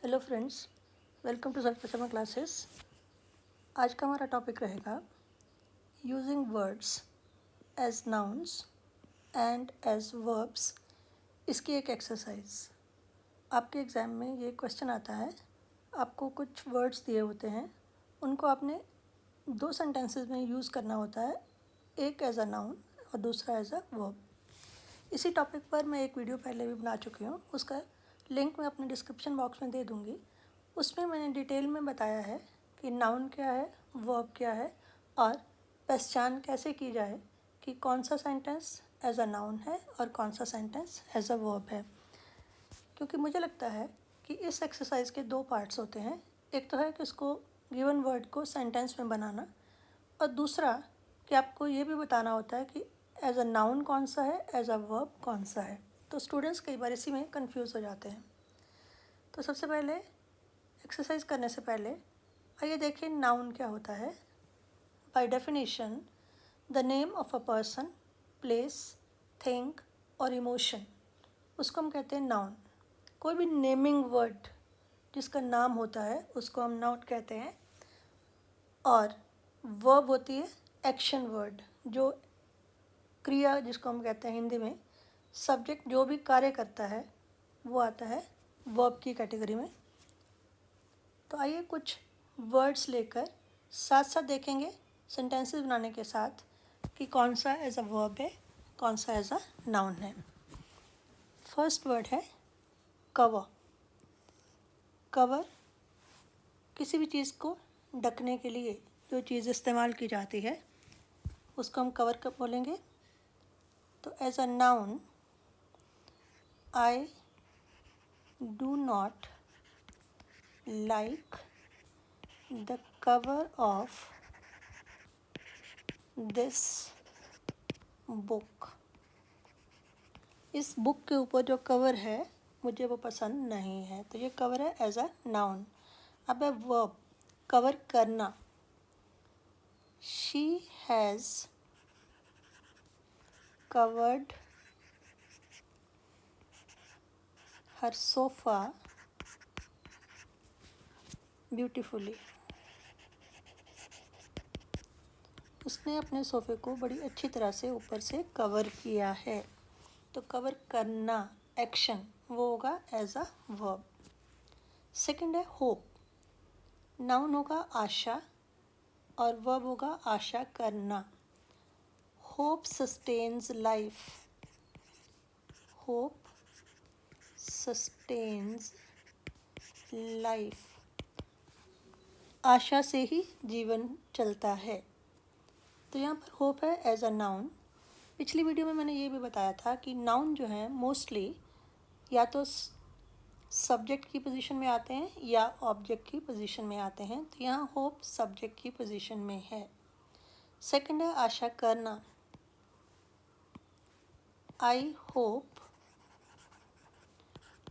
Hello friends, welcome to sir पचमा classes. आज का हमारा टॉपिक रहेगा using words as nouns and as verbs. इसकी एक एक्सरसाइज। आपके एग्ज़ाम में ये क्वेश्चन आता है, आपको कुछ वर्ड्स दिए होते हैं, उनको आपने दो सेंटेंसेस में यूज़ करना होता है, एक एज अ नाउन और दूसरा एज अ वर्ब। इसी टॉपिक पर मैं एक वीडियो पहले भी बना चुकी हूँ, उसका लिंक मैं अपने डिस्क्रिप्शन बॉक्स में दे दूँगी। उसमें मैंने डिटेल में बताया है कि नाउन क्या है, वर्ब क्या है और पहचान कैसे की जाए कि कौन सा सेंटेंस एज अ नाउन है और कौन सा सेंटेंस एज अ वर्ब है। क्योंकि मुझे लगता है कि इस एक्सरसाइज के दो पार्ट्स होते हैं। एक तो है कि उसको गिवन वर्ड को सेंटेंस में बनाना, और दूसरा कि आपको ये भी बताना होता है कि एज अ नाउन कौन सा है, एज अ वर्ब कौन सा है। तो स्टूडेंट्स कई बार इसी में कंफ्यूज हो जाते हैं। तो सबसे पहले एक्सरसाइज करने से पहले आइए देखें नाउन क्या होता है। By definition, the name of a person, place, thing और इमोशन, उसको हम कहते हैं नाउन। कोई भी नेमिंग वर्ड जिसका नाम होता है उसको हम नाउन कहते हैं। और वर्ब होती है एक्शन वर्ड, जो क्रिया जिसको हम कहते हैं हिंदी में सब्जेक्ट, जो भी कार्य करता है वो आता है वर्ब की कैटेगरी में। तो आइए कुछ वर्ड्स लेकर साथ साथ देखेंगे सेंटेंसेस बनाने के साथ कि कौन सा एज अ वर्ब है, कौन सा एज अ नाउन है। फर्स्ट वर्ड है कवर। कवर किसी भी चीज़ को ढकने के लिए जो चीज़ इस्तेमाल की जाती है उसको हम कवर कब बोलेंगे। तो as a noun, I do not like the cover of this book. इस बुक के ऊपर जो कवर है मुझे वो पसंद नहीं है। तो ये कवर है एज अ नाउन। अब है वर्ब, कवर करना। She has covered her sofa beautifully. उसने अपने सोफ़े को बड़ी अच्छी तरह से ऊपर से कवर किया है। तो कवर करना एक्शन, वो होगा एज अ वर्ब। सेकंड है होप। नाउन होगा आशा और वर्ब होगा आशा करना। Hope sustains life. Hope sustains life. आशा से ही जीवन चलता है। तो यहाँ पर होप है एज अ नाउन। पिछली वीडियो में मैंने ये भी बताया था कि नाउन जो है मोस्टली या तो सब्जेक्ट की पोजीशन में आते हैं या ऑब्जेक्ट की पोजीशन में आते हैं। तो यहाँ होप सब्जेक्ट की पोजीशन में है। सेकंड है आशा करना। I hope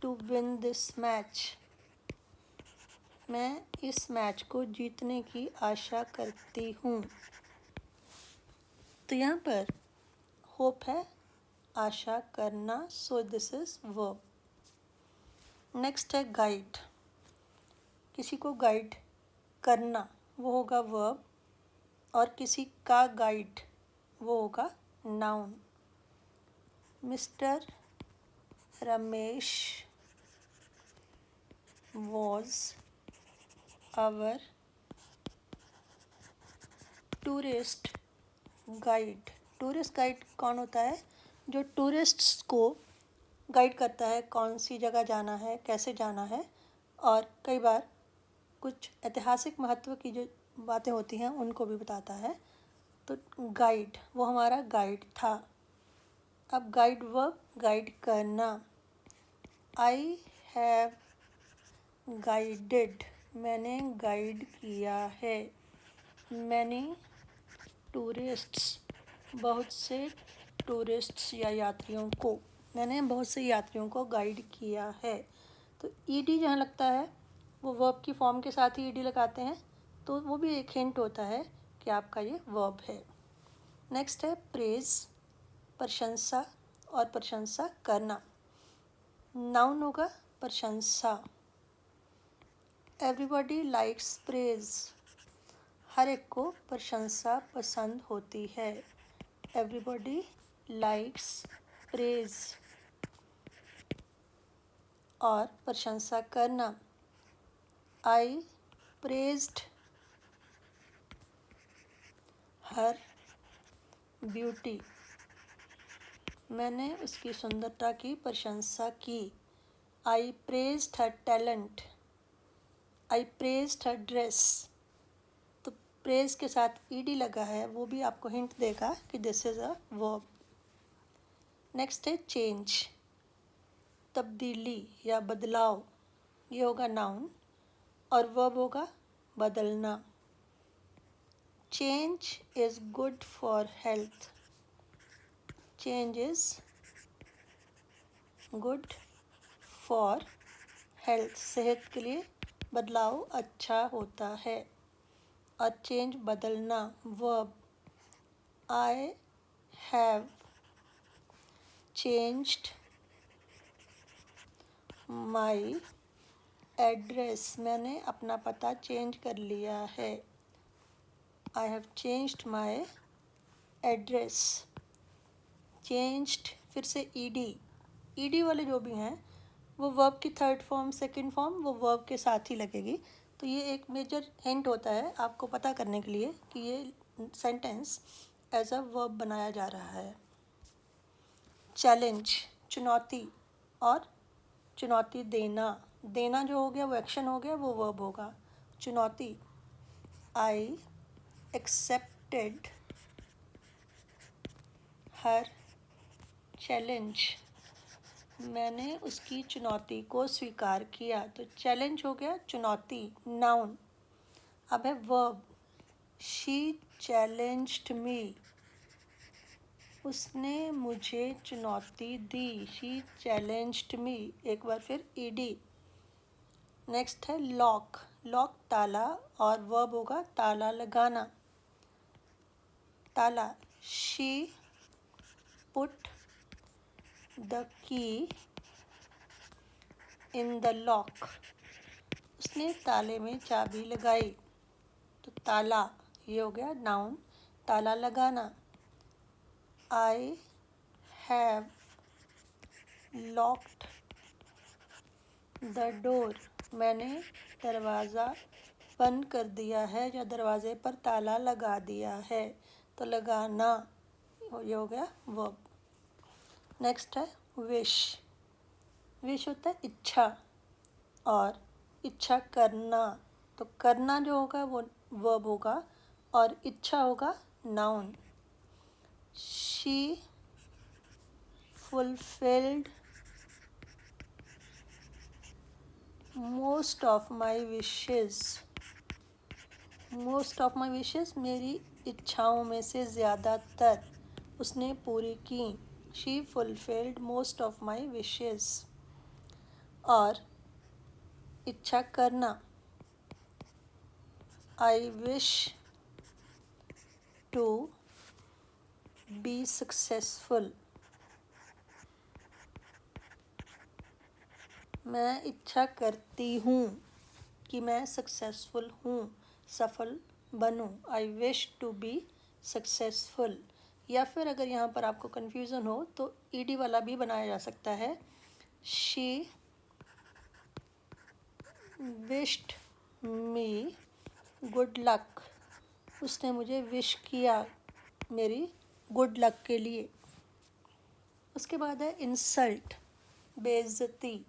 to win this match. मैं इस मैच को जीतने की आशा करती हूँ। तो यहाँ पर होप है आशा करना, so this is verb. Next है गाइड। किसी को गाइड करना वो होगा वर्ब, और किसी का गाइड वो होगा noun. Mister Ramesh was our tourist guide. Tourist guide कौन होता है? जो टूरिस्ट्स को गाइड करता है कौन सी जगह जाना है, कैसे जाना है, और कई बार कुछ ऐतिहासिक महत्व की जो बातें होती हैं उनको भी बताता है। तो गाइड, वो हमारा गाइड था। अब गाइड वर्ब, गाइड करना। आई हैव गाइडेड, मैंने गाइड किया है। मैनी टूरिस्ट्स, बहुत से टूरिस्ट्स या यात्रियों को, मैंने बहुत से यात्रियों को गाइड किया है। तो ईडी जहाँ लगता है वो वर्ब की फॉर्म के साथ ही ईडी लगाते हैं, तो वो भी एक हिंट होता है कि आपका ये वर्ब है। नेक्स्ट है प्रेज, प्रशंसा और प्रशंसा करना। नाउन होगा प्रशंसा। एवरीबॉडी लाइक्स प्रेज, हर एक को प्रशंसा पसंद होती है। Everybody likes praise. और प्रशंसा करना, आई प्रेज्ड हर ब्यूटी, मैंने उसकी सुंदरता की प्रशंसा की। आई प्रेज्ड हर टैलेंट, आई प्रेज्ड हर ड्रेस। तो प्रेज के साथ ईडी लगा है, वो भी आपको हिंट देगा कि this is a verb. Next है चेंज, तब्दीली या बदलाव, ये होगा नाउन और वर्ब होगा बदलना। Change is good for health, change is good for health, सेहत के लिए बदलाव अच्छा होता है। और चेंज बदलना, verb, I have changed my address, मैंने अपना पता चेंज कर लिया है। I have changed my address. Changed, फिर से ईडी, ईडी वाले जो भी हैं वो वर्ब की थर्ड फॉर्म सेकंड फॉर्म वो वर्ब के साथ ही लगेगी। तो ये एक मेजर हिंट होता है आपको पता करने के लिए कि ये सेंटेंस एज अ वर्ब बनाया जा रहा है। चैलेंज, चुनौती और चुनौती देना, देना जो हो गया वो एक्शन हो गया, वो वर्ब होगा। चुनौती, आई एक्सेप्टेड हर चैलेंज, मैंने उसकी चुनौती को स्वीकार किया। तो चैलेंज हो गया, चुनौती नाउन। अब है वर्ब, शी चैलेंज्ड मी, उसने मुझे चुनौती दी। शी चैलेंज्ड मी, एक बार फिर ईडी। नेक्स्ट है लॉक, लॉक ताला और वर्ब होगा ताला लगाना। ताला, she put the key in the lock, उसने ताले में चाबी लगाई। तो ताला, ये हो गया नाउन, ताला लगाना। I have locked the door, मैंने दरवाज़ा बंद कर दिया है या दरवाज़े पर ताला लगा दिया है। तो लगाना, ये हो गया वर्ब। नेक्स्ट है विश, विश होता है इच्छा और इच्छा करना। तो करना जो होगा वो वर्ब होगा और इच्छा होगा noun. She fulfilled most of my wishes, most of my wishes, मेरी इच्छाओं में से ज़्यादातर उसने पूरी की। She fulfilled most of my wishes. और इच्छा करना, I wish to be successful, मैं इच्छा करती हूँ कि मैं सक्सेसफुल हूँ, सफल बनूँ। I wish to be successful. या फिर अगर यहाँ पर आपको कन्फ्यूज़न हो तो ईडी वाला भी बनाया जा सकता है। She wished me good luck, उसने मुझे विश किया मेरी गुड लक के लिए। उसके बाद है इंसल्ट, बेइज्जती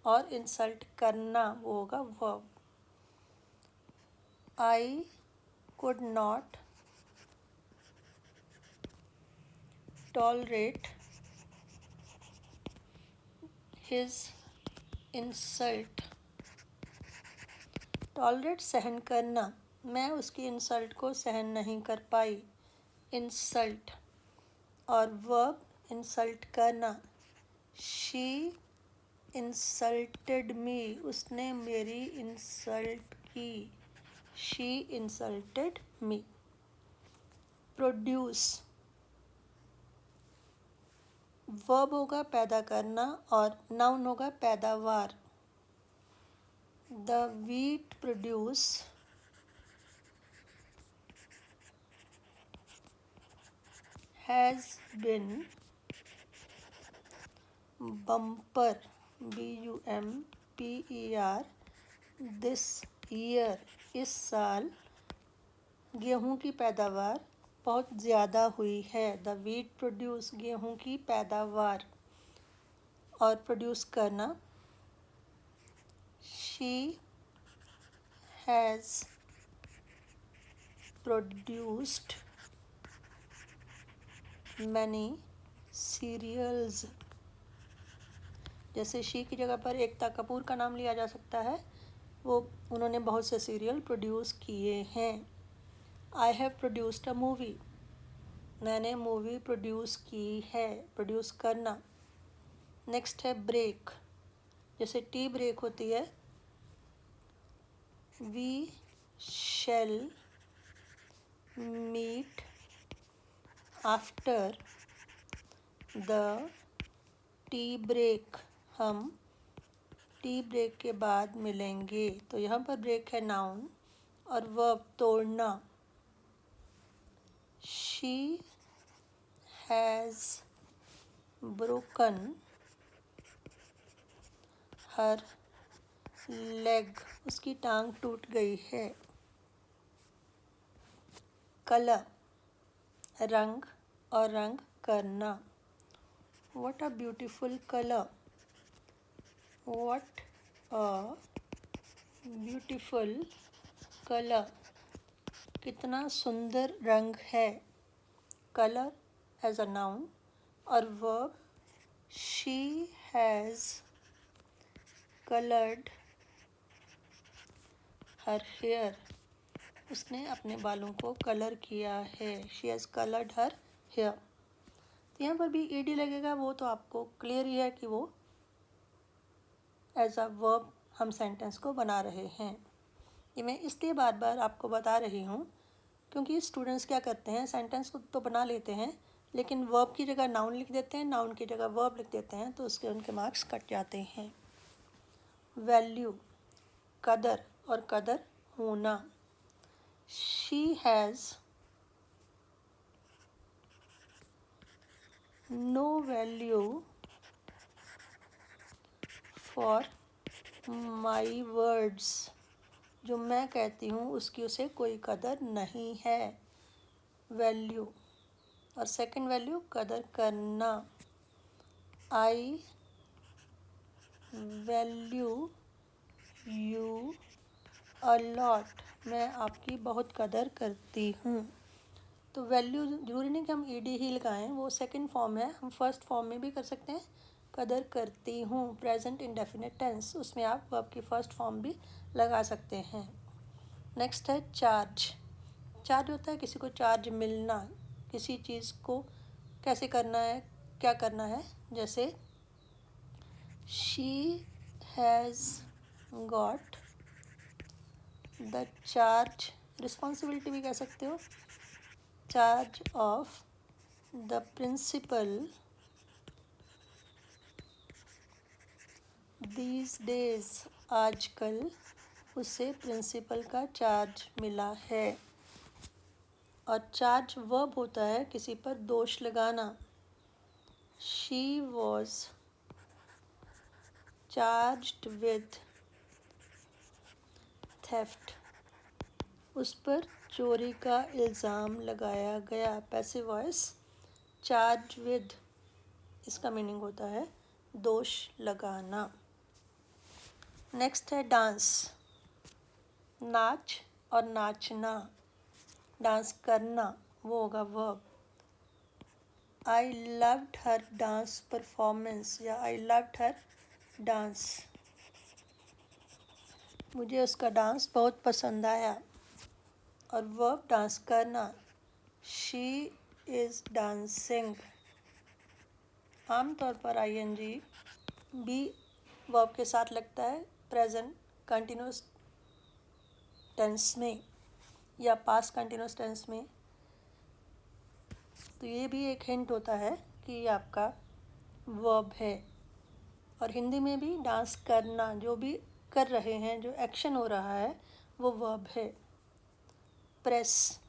और इंसल्ट करना, वो होगा verb. I could not tolerate his insult, tolerate सहन करना, मैं उसकी इंसल्ट को सहन नहीं कर पाई। इंसल्ट और वर्ब इंसल्ट करना, शी इंसल्टेड मी, उसने मेरी इंसल्ट की। She insulted me. Produce, verb होगा पैदा करना और नाउन होगा पैदावार। The wheat produce has been bumper, BUMPER, this year, इस साल गेहूं की पैदावार बहुत ज़्यादा हुई है। द वीट प्रोड्यूस, गेहूं की पैदावार और प्रोड्यूस करना। She has produced many serials. जैसे शी की जगह पर एकता कपूर का नाम लिया जा सकता है, वो उन्होंने बहुत से सीरियल प्रोड्यूस किए हैं। I have produced a movie, मैंने मूवी प्रोड्यूस की है, प्रोड्यूस करना। नेक्स्ट है ब्रेक, जैसे टी ब्रेक होती है। We shall meet after the tea break, हम टी ब्रेक के बाद मिलेंगे। तो यहाँ पर ब्रेक है नाउन और वर्ब तोड़ना। She has broken her leg, उसकी टांग टूट गई है। कलर, रंग और रंग करना। What a beautiful color, what a beautiful color, कितना सुंदर रंग है। कलर एज अ नाउन और verb she has coloured her hair, उसने अपने बालों को कलर किया है। She has coloured her hair. तो यहाँ पर भी ईडी लगेगा, वो तो आपको क्लियर ही है कि वो एज अ वर्ब हम सेंटेंस को बना रहे हैं। ये मैं इसलिए बार बार आपको बता रही हूँ क्योंकि स्टूडेंट्स क्या करते हैं, सेंटेंस को तो बना लेते हैं लेकिन वर्ब की जगह नाउन लिख देते हैं, नाउन की जगह वर्ब लिख देते हैं, तो उसके उनके मार्क्स कट जाते हैं। वैल्यू, कदर और कदर होना। She has no value for my words, जो मैं कहती हूँ उसकी उसे कोई कदर नहीं है। वैल्यू और सेकंड वैल्यू कदर करना। I value you a lot, मैं आपकी बहुत कदर करती हूँ। तो वैल्यू जरूरी नहीं कि हम ईडी ही लगाएं, वो सेकंड फॉर्म है, हम फर्स्ट फॉर्म में भी कर सकते हैं। कदर करती हूँ, प्रेजेंट इंडेफिनिट टेंस, उसमें आप वर्ब की फर्स्ट फॉर्म भी लगा सकते हैं। नेक्स्ट है चार्ज। चार्ज होता है किसी को चार्ज मिलना, किसी चीज़ को कैसे करना है, क्या करना है। जैसे she has got the charge, responsibility भी कह सकते हो, charge of the principal these days, आजकल उसे प्रिंसिपल का चार्ज मिला है। और चार्ज वर्ब होता है किसी पर दोष लगाना। She was charged with theft, उस पर चोरी का इल्ज़ाम लगाया गया। पैसिव वॉइस चार्ज विद, इसका मीनिंग होता है दोष लगाना। नेक्स्ट है डांस, नाच और नाचना। डांस करना वो होगा verb. I loved her dance performance, या आई लव्ड हर डांस, मुझे उसका डांस बहुत पसंद आया। और वर्ब डांस करना, शी इज़ डांसिंग। आमतौर पर आईएनजी भी वर्ब के साथ लगता है प्रेजेंट कंटिन्यूस टेंस में या पास्ट कंटिन्यूस टेंस में। तो ये भी एक हिंट होता है कि ये आपका वर्ब है। और हिंदी में भी डांस करना, जो भी कर रहे हैं, जो एक्शन हो रहा है, वो वर्ब है। प्रेस,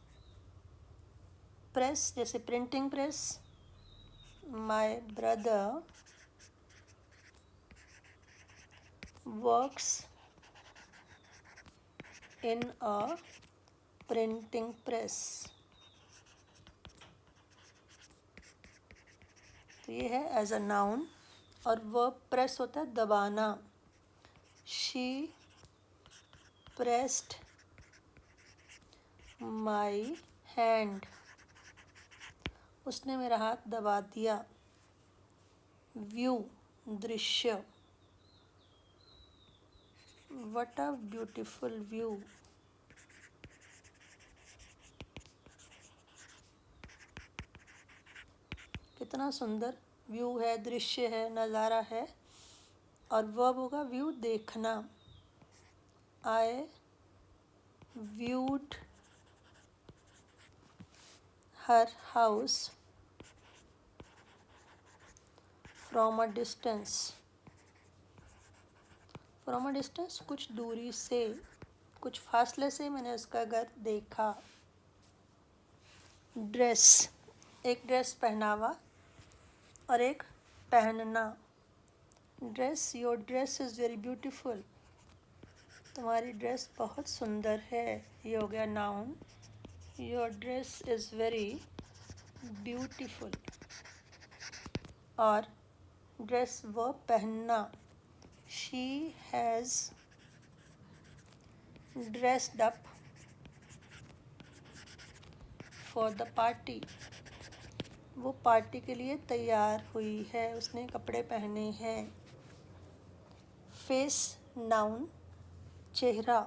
प्रेस जैसे printing press. My brother works in a printing press. तो ये है एज अ नाउन। और वर्ब प्रेस होता है दबाना। शी प्रेस्ड माई हैंड, उसने मेरा हाथ दबा दिया। व्यू, दृश्य। व्हाट अ ब्यूटीफुल व्यू, कितना सुंदर व्यू है, दृश्य है, नज़ारा है। और वर्ब होगा व्यू, देखना। आई viewed her house from a distance। from a distance कुछ दूरी से, कुछ फासले से मैंने उसका घर देखा। ड्रेस, एक ड्रेस पहनावा और एक पहनना। Dress, your dress is very beautiful, तुम्हारी ड्रेस बहुत सुंदर है। ये हो गया noun. Your dress is very beautiful. और ड्रेस वर्ब पहनना। She has dressed up for the party, वो पार्टी के लिए तैयार हुई है, उसने कपड़े पहने हैं। फेस, नाउन, चेहरा।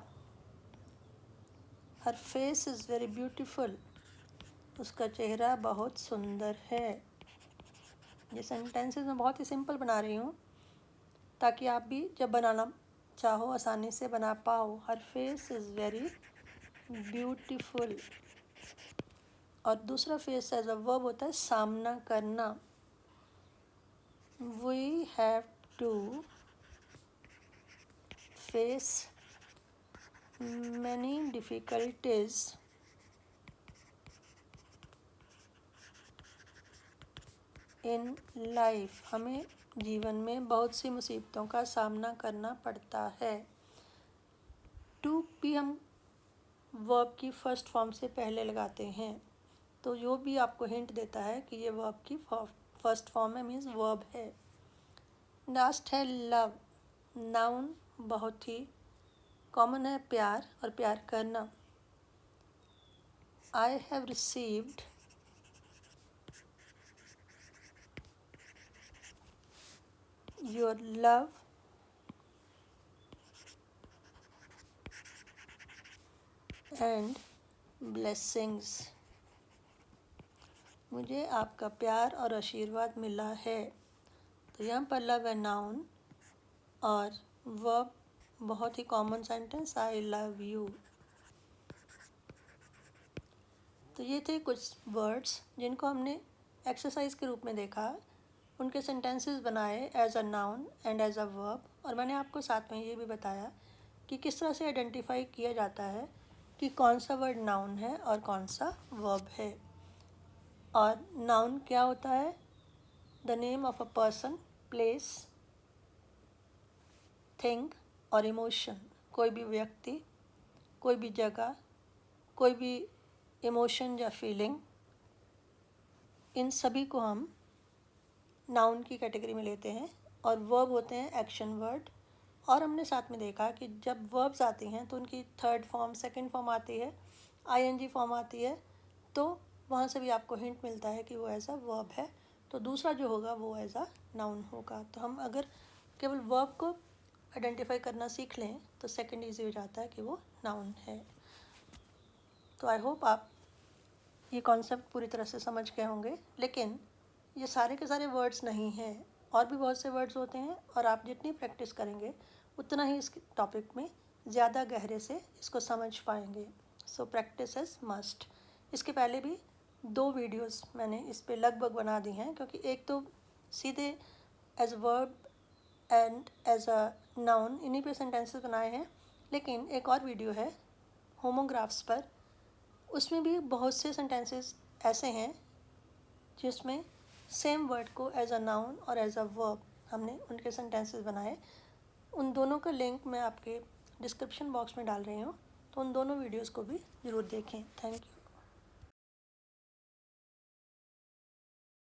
हर फेस इज़ वेरी ब्यूटीफुल, उसका चेहरा बहुत सुंदर है। ये सेंटेंसेस मैं बहुत ही सिंपल बना रही हूँ ताकि आप भी जब बनाना चाहो आसानी से बना पाओ। हर फेस इज़ वेरी ब्यूटीफुल। और दूसरा फेस एज अ वर्ब होता है सामना करना। We have to face many difficulties in life, हमें जीवन में बहुत सी मुसीबतों का सामना करना पड़ता है। टू भी हम वर्ब की फर्स्ट फॉर्म से पहले लगाते हैं, तो जो भी आपको हिंट देता है कि ये वर्ब की फर्स्ट फॉर्म है, मीन्स वर्ब है। लास्ट है लव, नाउन, बहुत ही कॉमन है, प्यार और प्यार करना। I have received your love and blessings, मुझे आपका प्यार और आशीर्वाद मिला है। तो यहाँ पर लव है नाउन और वर्ब बहुत ही common sentence, I love you. तो ये थे कुछ वर्ड्स जिनको हमने एक्सरसाइज के रूप में देखा, उनके सेंटेंसेस बनाए as a noun and as a verb. और मैंने आपको साथ में ये भी बताया कि किस तरह से आइडेंटिफाई किया जाता है कि कौन सा वर्ड नाउन है और कौन सा वर्ब है। और नाउन क्या होता है? The name of a person, place, thing और इमोशन। कोई भी व्यक्ति, कोई भी जगह, कोई भी इमोशन या फीलिंग, इन सभी को हम नाउन की कैटेगरी में लेते हैं। और वर्ब होते हैं एक्शन वर्ड। और हमने साथ में देखा कि जब वर्ब्स आती हैं तो उनकी थर्ड फॉर्म, सेकंड फॉर्म आती है, आईएनजी फॉर्म आती है, तो वहाँ से भी आपको हिंट मिलता है कि वो एज अ वर्ब है। तो दूसरा जो होगा वो एज अ नाउन होगा। तो हम अगर केवल वर्ब को आइडेंटिफाई करना सीख लें तो सेकंड ईजी हो जाता है कि वो नाउन है। तो आई होप आप ये कॉन्सेप्ट पूरी तरह से समझ गए होंगे। लेकिन ये सारे के सारे वर्ड्स नहीं हैं, और भी बहुत से वर्ड्स होते हैं, और आप जितनी प्रैक्टिस करेंगे उतना ही इस टॉपिक में ज़्यादा गहरे से इसको समझ पाएंगे। So practice is must. इसके पहले भी 2 वीडियोस मैंने इस पे लगभग बना दी हैं, क्योंकि एक तो सीधे as verb and as a noun, इन्हीं पे सेंटेंसेस बनाए हैं। लेकिन एक और वीडियो है होमोग्राफ्स पर, उसमें भी बहुत से सेंटेंसेस ऐसे हैं जिसमें सेम वर्ड को एज अ नाउन और एज अ वर्ब हमने उनके सेंटेंसेस बनाए। उन दोनों का लिंक मैं आपके डिस्क्रिप्शन बॉक्स में डाल रही हूँ, तो उन दोनों वीडियोस को भी ज़रूर देखें। Thank you.